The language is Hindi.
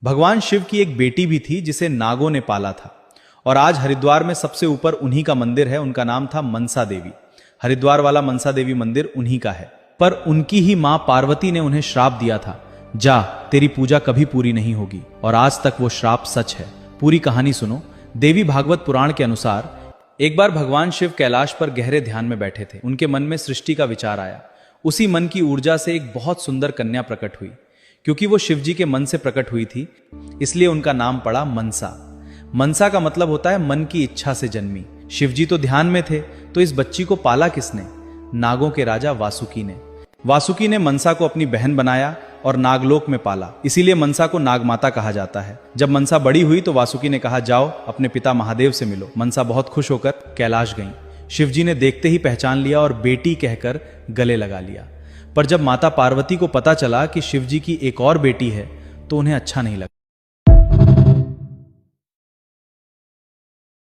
भगवान शिव की एक बेटी भी थी जिसे नागों ने पाला था और आज हरिद्वार में सबसे ऊपर उन्हीं का मंदिर है। उनका नाम था मनसा देवी। हरिद्वार वाला मनसा देवी मंदिर उन्हीं का है। पर उनकी ही मां पार्वती ने उन्हें श्राप दिया था, जा तेरी पूजा कभी पूरी नहीं होगी। और आज तक वो श्राप सच है। पूरी कहानी सुनो। देवी भागवत पुराण के अनुसार एक बार भगवान शिव कैलाश पर गहरे ध्यान में बैठे थे। उनके मन में सृष्टि का विचार आया। उसी मन की ऊर्जा से एक बहुत सुंदर कन्या प्रकट हुई। क्योंकि वो शिव जी के मन से प्रकट हुई थी, इसलिए उनका नाम पड़ा मनसा। मनसा का मतलब होता है मन की इच्छा से जन्मी। शिव जी तो ध्यान में थे, तो इस बच्ची को पाला किसने? नागों के राजा वासुकी ने। वासुकी ने मनसा को अपनी बहन बनाया और नागलोक में पाला। इसीलिए मनसा को नागमाता कहा जाता है। जब मनसा बड़ी हुई तो वासुकी ने कहा, जाओ अपने पिता महादेव से मिलो। मनसा बहुत खुश होकर कैलाश गईं। शिवजी ने देखते ही पहचान लिया और बेटी कहकर गले लगा लिया। पर जब माता पार्वती को पता चला कि शिवजी की एक और बेटी है तो उन्हें अच्छा नहीं लगा।